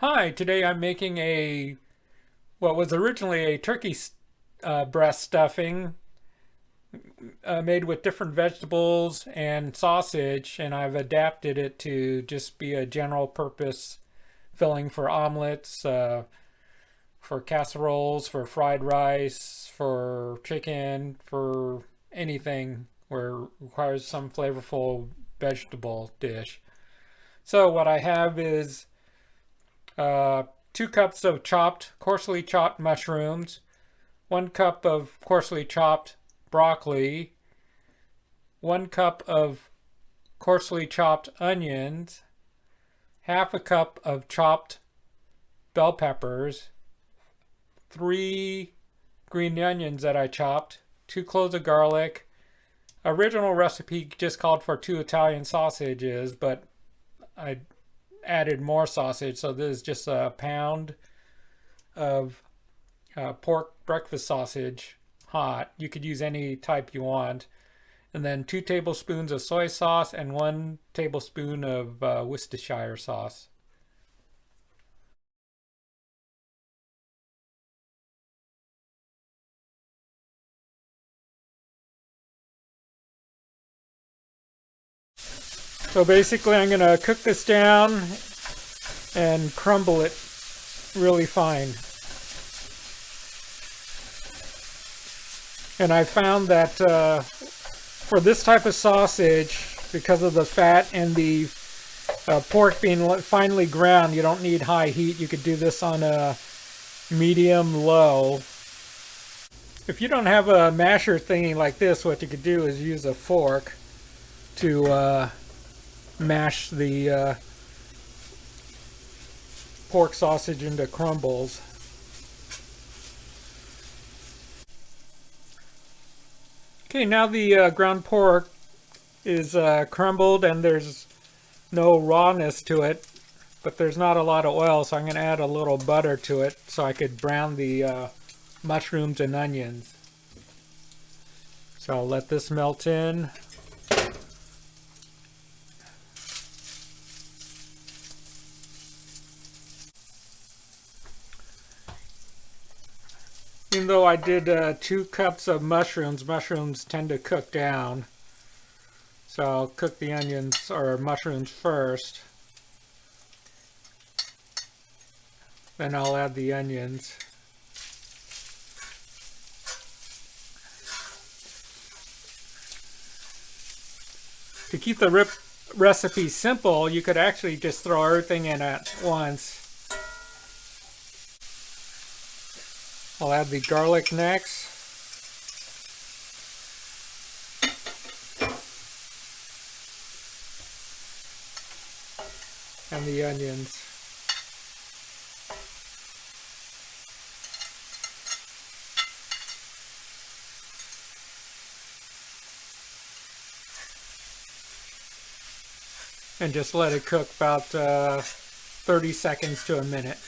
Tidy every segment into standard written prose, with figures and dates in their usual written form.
Hi, today I'm making what was originally a turkey breast stuffing made with different vegetables and sausage, and I've adapted it to just be a general purpose filling for omelets, for casseroles, for fried rice, for chicken, for anything where it requires some flavorful vegetable dish. So what I have is uh, 2 cups of coarsely chopped mushrooms, 1 cup of coarsely chopped broccoli, 1 cup of coarsely chopped onions, half a cup of chopped bell peppers, 3 green onions that I chopped, 2 cloves of garlic. Original recipe just called for 2 Italian sausages, but I added more sausage, so this is just a pound of pork breakfast sausage, hot. You could use any type you want. And then 2 tablespoons of soy sauce and 1 tablespoon of Worcestershire sauce. So basically I'm going to cook this down and crumble it really fine. And I found that for this type of sausage, because of the fat and the pork being finely ground, you don't need high heat. You could do this on a medium low. If you don't have a masher thingy like this, what you could do is use a fork to mash the pork sausage into crumbles. Okay, now the ground pork is crumbled and there's no rawness to it, but there's not a lot of oil, so I'm going to add a little butter to it so I could brown the mushrooms and onions. So I'll let this melt in. Even though I did 2 cups of mushrooms tend to cook down. So I'll cook the onions or mushrooms first. Then I'll add the onions. To keep the recipe simple, you could actually just throw everything in at once. I'll add the garlic next. And the onions. And just let it cook about 30 seconds to a minute.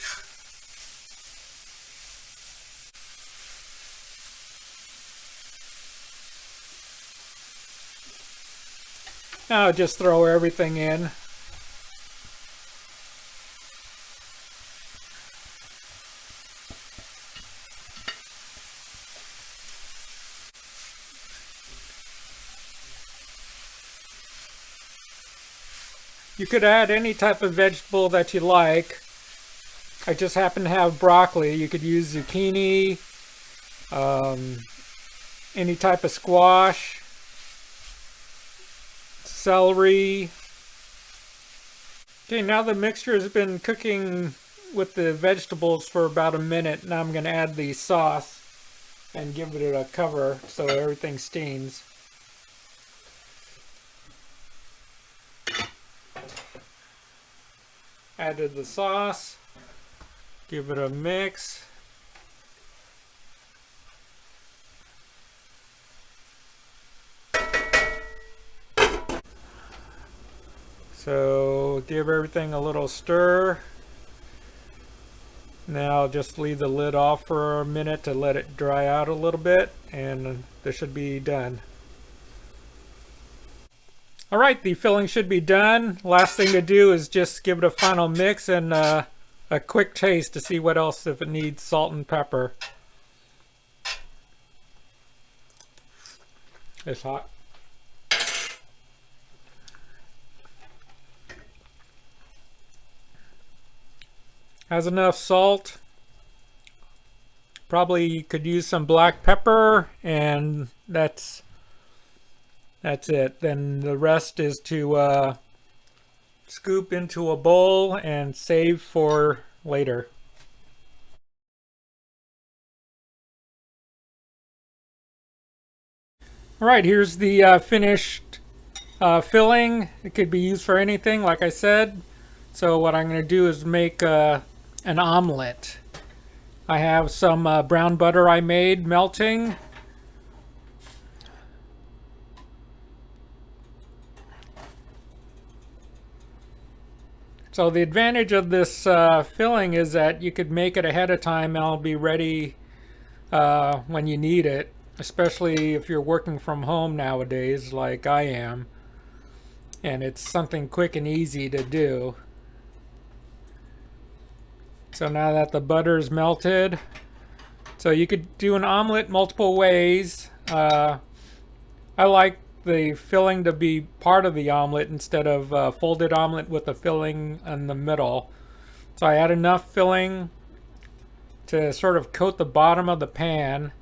Now I'll just throw everything in. You could add any type of vegetable that you like. I just happen to have broccoli. You could use zucchini, any type of squash, celery. Okay, now the mixture has been cooking with the vegetables for about a minute. Now I'm going to add the sauce and give it a cover so everything steams. Added the sauce, give it a mix. So give everything a little stir. Now just leave the lid off for a minute to let it dry out a little bit, and this should be done. Alright, the filling should be done. Last thing to do is just give it a final mix and a a quick taste to see what else, if it needs salt and pepper. It's hot. Has enough salt. Probably could use some black pepper, and that's it. Then the rest is to scoop into a bowl and save for later. All right, here's the finished filling. It could be used for anything, like I said. So what I'm going to do is make an omelet. I have some brown butter I made melting. So the advantage of this filling is that you could make it ahead of time and it'll be ready when you need it, especially if you're working from home nowadays like I am. And it's something quick and easy to do. So now that the butter is melted, so you could do an omelet multiple ways. I like the filling to be part of the omelet instead of folded omelet with the filling in the middle. So I add enough filling to sort of coat the bottom of the pan.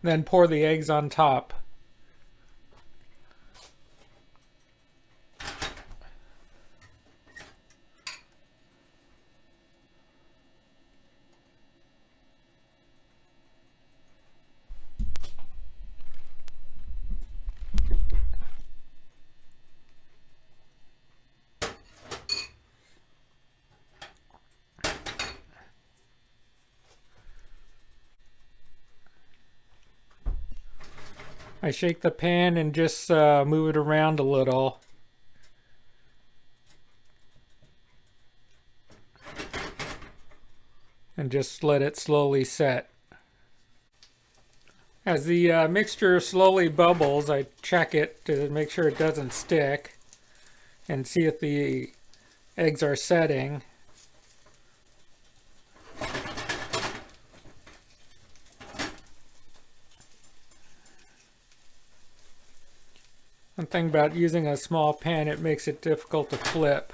Then pour the eggs on top. I shake the pan and just move it around a little. And just let it slowly set. As the mixture slowly bubbles, I check it to make sure it doesn't stick and see if the eggs are setting. One thing about using a small pan, it makes it difficult to flip.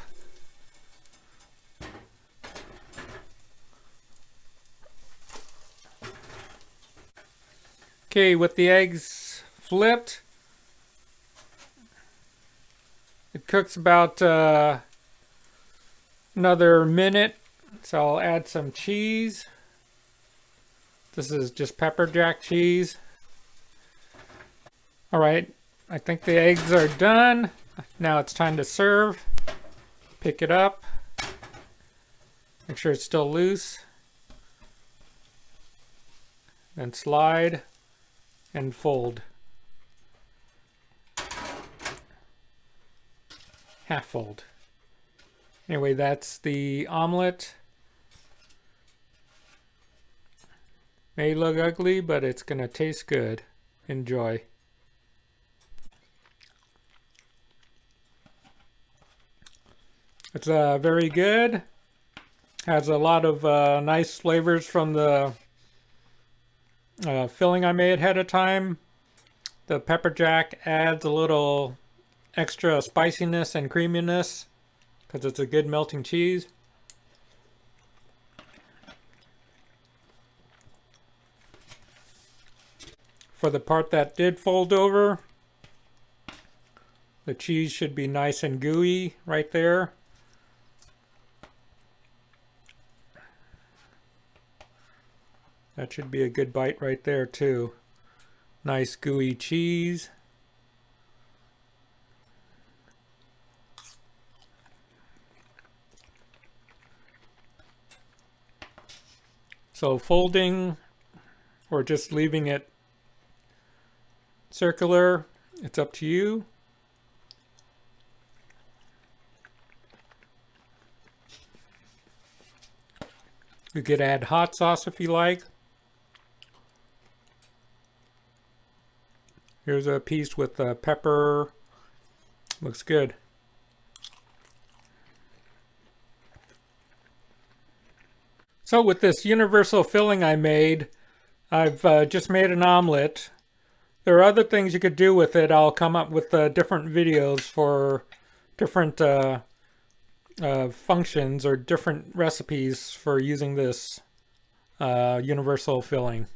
Okay, with the eggs flipped, it cooks about another minute. So I'll add some cheese. This is just pepper jack cheese. All right. I think the eggs are done. Now it's time to serve. Pick it up. Make sure it's still loose. Then slide and fold. Half fold. Anyway, that's the omelet. May look ugly, but it's gonna taste good. Enjoy. It's very good. Has a lot of nice flavors from the filling I made ahead of time. The pepper jack adds a little extra spiciness and creaminess because it's a good melting cheese. For the part that did fold over, the cheese should be nice and gooey right there. That should be a good bite right there too. Nice gooey cheese. So folding or just leaving it circular, it's up to you. You could add hot sauce if you like. Here's a piece with pepper Looks good. So with this universal filling I made, I've just made an omelet. There are other things you could do with it. I'll come up with different videos for different functions or different recipes for using this universal filling.